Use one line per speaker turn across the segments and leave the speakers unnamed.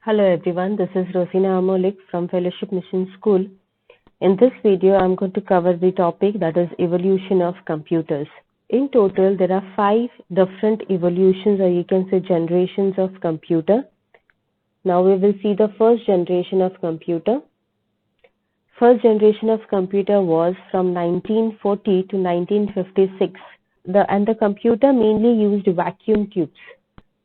Hello everyone, this is Rosina Amolik from Fellowship Mission School. In this video, I'm going to cover the topic that is evolution of computers. In total, there are 5 different evolutions, or you can say generations of computer. Now we will see the first generation of computer. First generation of computer was from 1940 to 1956. The computer mainly used vacuum tubes.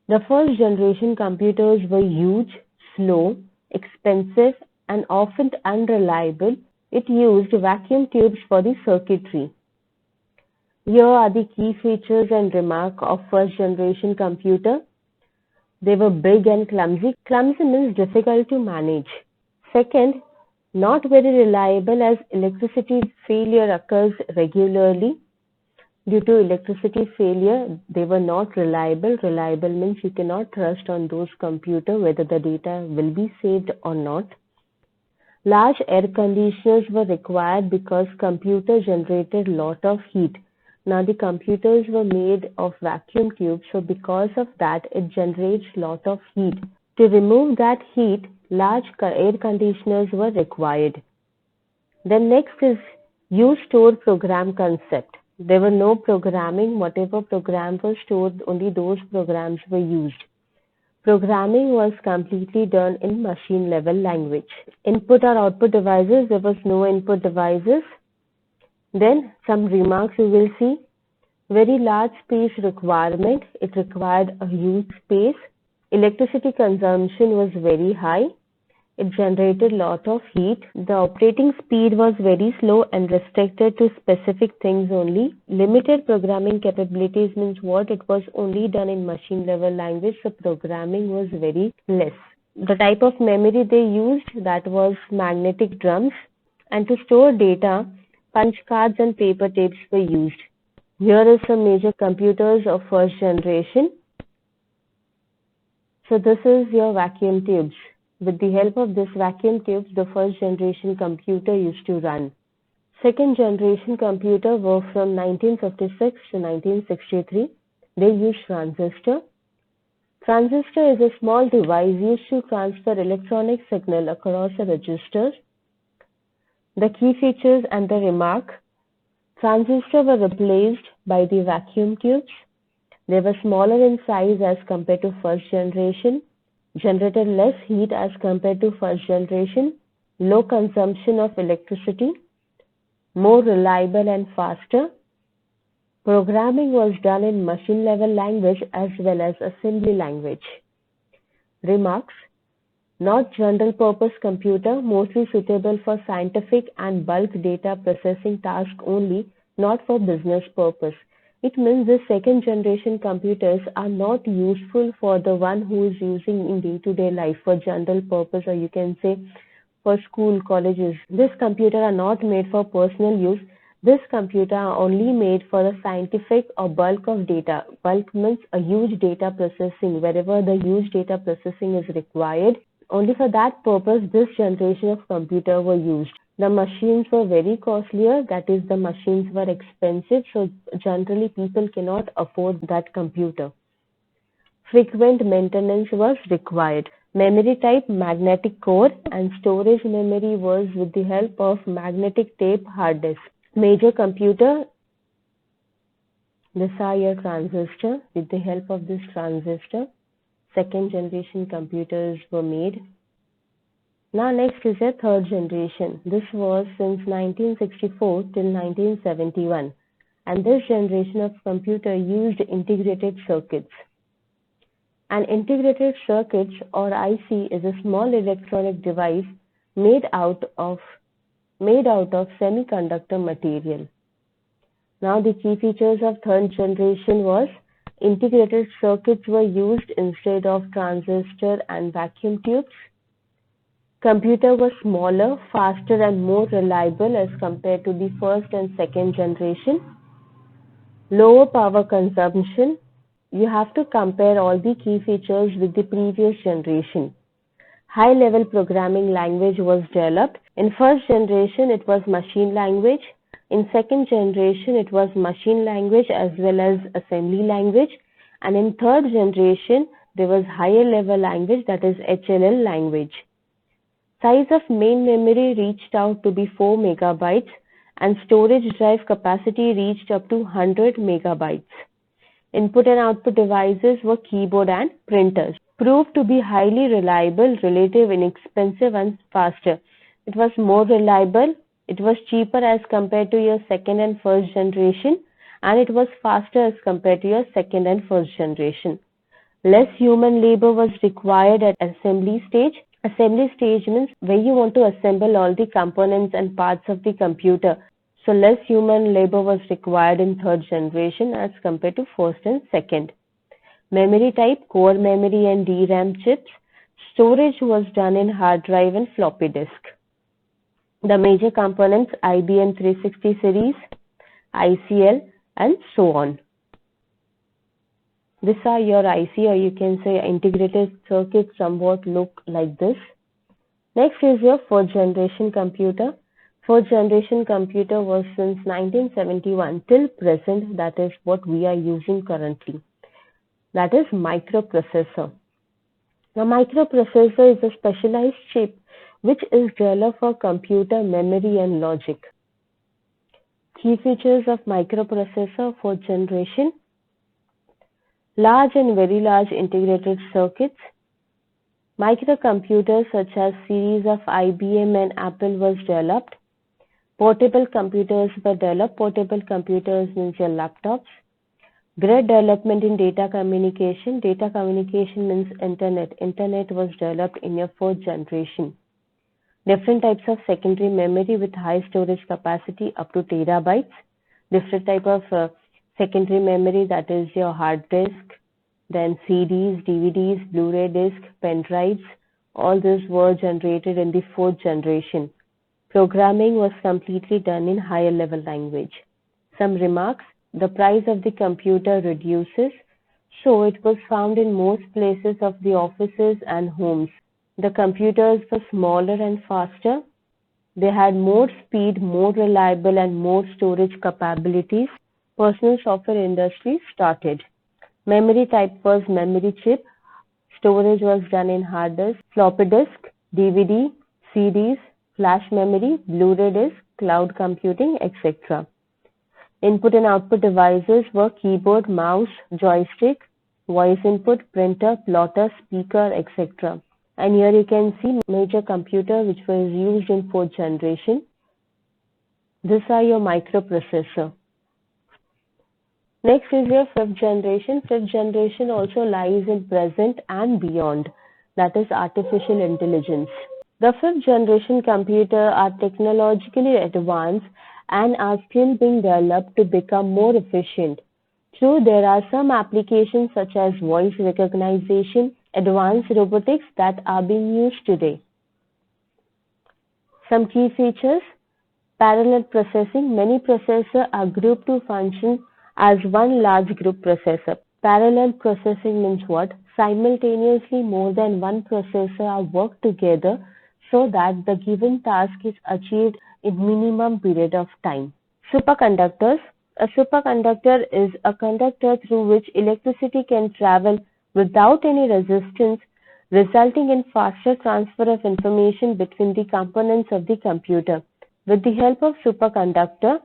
The first generation computers were huge, slow, expensive, and often unreliable. It used vacuum tubes for the circuitry. Here are the key features and remarks of first generation computer. They were big and clumsy. Clumsy means difficult to manage. Second, not very reliable as electricity failure occurs regularly. Due to electricity failure, they were not reliable. Reliable means you cannot trust on those computers whether the data will be saved or not. Large air conditioners were required because computers generated lot of heat. Now the computers were made of vacuum tubes, so because of that it generates lot of heat. To remove that heat, large air conditioners were required. Then next is use store program concept. There were no programming. Whatever programs were stored, only those programs were used. Programming was completely done in machine level language. Input or output devices, there was no input devices. Then some remarks you will see. Very large space requirement. It required a huge space. Electricity consumption was very high. It generated lot of heat. The operating speed was very slow and restricted to specific things only. Limited programming capabilities means what? It was only done in machine level language, so programming was very less. The type of memory they used, that was magnetic drums, and to store data, punch cards and paper tapes were used. Here is some major computers of first generation. So this is your vacuum tubes. With the help of this vacuum tubes, the first generation computer used to run. Second generation computer were from 1956 to 1963. They used transistor. Transistor is a small device used to transfer electronic signal across a register. The key features and the remark. Transistors were replaced by the vacuum tubes. They were smaller in size as compared to first generation. Generated less heat as compared to first generation, low consumption of electricity, more reliable and faster. Programming was done in machine level language as well as assembly language. Remarks: not general purpose computer, mostly suitable for scientific and bulk data processing tasks only, not for business purpose. It means the second generation computers are not useful for the one who is using in day-to-day life for general purpose, or you can say for school, colleges. This computer are not made for personal use. This computer are only made for the scientific or bulk of data. Bulk means a huge data processing. Wherever the huge data processing is required, only for that purpose this generation of computer were used. The machines were very costlier, that is the machines were expensive, so generally people cannot afford that computer. Frequent maintenance was required. Memory type magnetic core, and storage memory was with the help of magnetic tape hard disk. Major computer, these are your transistor. With the help of this transistor, second generation computers were made. Now next is a third generation. This was since 1964 till 1971, and this generation of computer used integrated circuits. An integrated circuit or IC is a small electronic device made out of semiconductor material. Now the key features of third generation was integrated circuits were used instead of transistor and vacuum tubes. Computer was smaller, faster and more reliable as compared to the first and second generation. Lower power consumption. You have to compare all the key features with the previous generation. High level programming language was developed. In first generation it was machine language. In second generation it was machine language as well as assembly language. And in third generation there was higher level language, that is HLL language. Size of main memory reached out to be 4 megabytes and storage drive capacity reached up to 100 megabytes. Input and output devices were keyboard and printers. Proved to be highly reliable, relative, inexpensive and faster. It was more reliable, it was cheaper as compared to your second and first generation, and it was faster as compared to your second and first generation. Less human labor was required at assembly stage. Assembly stage means where you want to assemble all the components and parts of the computer. So less human labor was required in third generation as compared to first and second. Memory type, core memory and DRAM chips. Storage was done in hard drive and floppy disk. The major components, IBM 360 series, ICL and so on. These are your IC, or you can say integrated circuit, somewhat look like this. Next is your fourth generation computer. Fourth generation computer was since 1971 till present, that is what we are using currently. That is microprocessor. Now microprocessor is a specialized chip which is developed for computer memory and logic. Key features of microprocessor fourth generation: large and very large integrated circuits. Microcomputers such as series of IBM and Apple was developed. Portable computers were developed. Portable computers means your laptops. Great development in data communication. Data communication means internet. Internet was developed in your fourth generation. Different types of secondary memory with high storage capacity up to terabytes. Different type of secondary memory, that is your hard disk, then CDs, DVDs, Blu-ray disc, pen drives. All these were generated in the fourth generation. Programming was completely done in higher level language. Some remarks: the price of the computer reduces, so it was found in most places of the offices and homes. The computers were smaller and faster. They had more speed, more reliable and more storage capabilities. Personal software industry started. Memory type was memory chip. Storage was done in hard disk, floppy disk, DVD, CDs, flash memory, Blu-ray disc, cloud computing, etc. Input and output devices were keyboard, mouse, joystick, voice input, printer, plotter, speaker, etc. And here you can see major computer which was used in fourth generation. These are your microprocessor. Next is your fifth generation. Fifth generation also lies in present and beyond, that is artificial intelligence. The fifth generation computer are technologically advanced and are still being developed to become more efficient. True, there are some applications such as voice recognition, advanced robotics that are being used today. Some key features: parallel processing. Many processors are grouped to function as one large group processor. Parallel processing means what? Simultaneously more than one processor are worked together so that the given task is achieved in minimum period of time. Superconductors. A superconductor is a conductor through which electricity can travel without any resistance, resulting in faster transfer of information between the components of the computer. With the help of superconductor,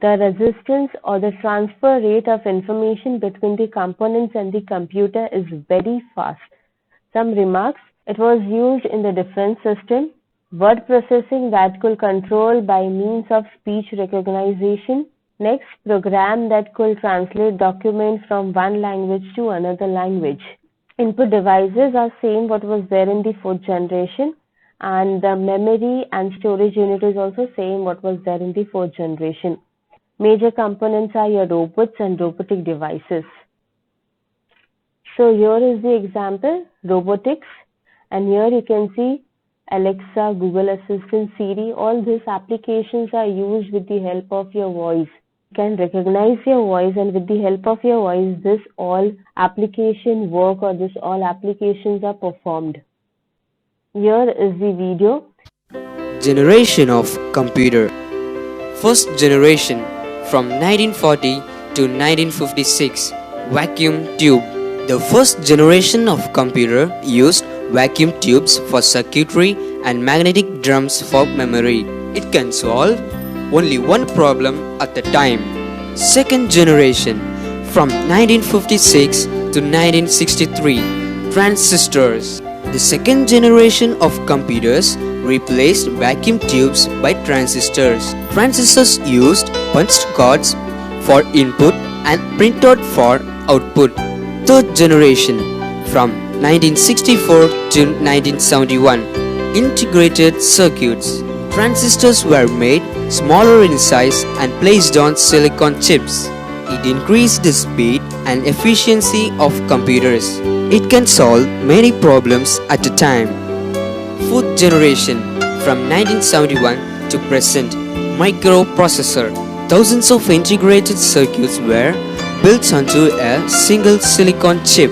the resistance or the transfer rate of information between the components and the computer is very fast. Some remarks: it was used in the defense system, word processing that could control by means of speech recognition. Next, program that could translate documents from one language to another language. Input devices are same what was there in the fourth generation, and the memory and storage unit is also same what was there in the fourth generation. Major components are your robots and robotic devices. So here is the example, robotics, and here you can see Alexa, Google Assistant, Siri. All these applications are used with the help of your voice. You can recognize your voice, and with the help of your voice, this all application work or this all applications are performed. Here is the video.
Generation of computer. First generation from 1940 to 1956, vacuum tube. The first generation of computer used vacuum tubes for circuitry and magnetic drums for memory. It can solve only one problem at a time. Second generation, from 1956 to 1963, transistors. The second generation of computers replaced vacuum tubes by transistors. Transistors used punched cards for input and printout for output. Third generation, from 1964 to 1971, integrated circuits. Transistors were made smaller in size and placed on silicon chips. It increased the speed and efficiency of computers. It can solve many problems at a time. Fourth generation, from 1971 to present, microprocessor. Thousands of integrated circuits were built onto a single silicon chip.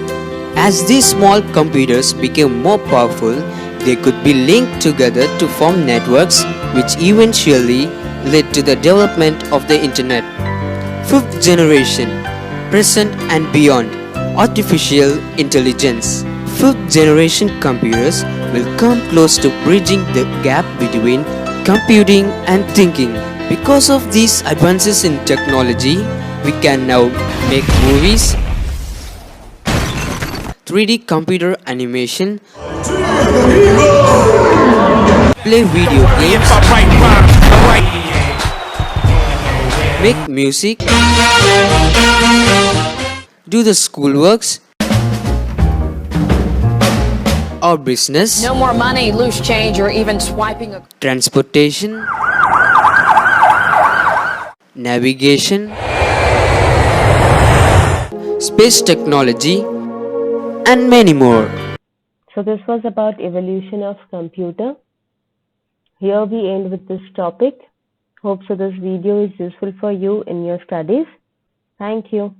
As these small computers became more powerful, they could be linked together to form networks, which eventually led to the development of the internet. Fifth generation, present and beyond, artificial intelligence. Fifth generation computers will come close to bridging the gap between computing and thinking. Because of these advances in technology, we can now make movies, 3D computer animation, play video games, make music, do the schoolworks, or business,
No more money, loose change, or even swiping a...
transportation, navigation, space technology, and many more.
So this was about evolution of computer. Here we end with this topic. Hope so this video is useful for you in your studies. Thank you.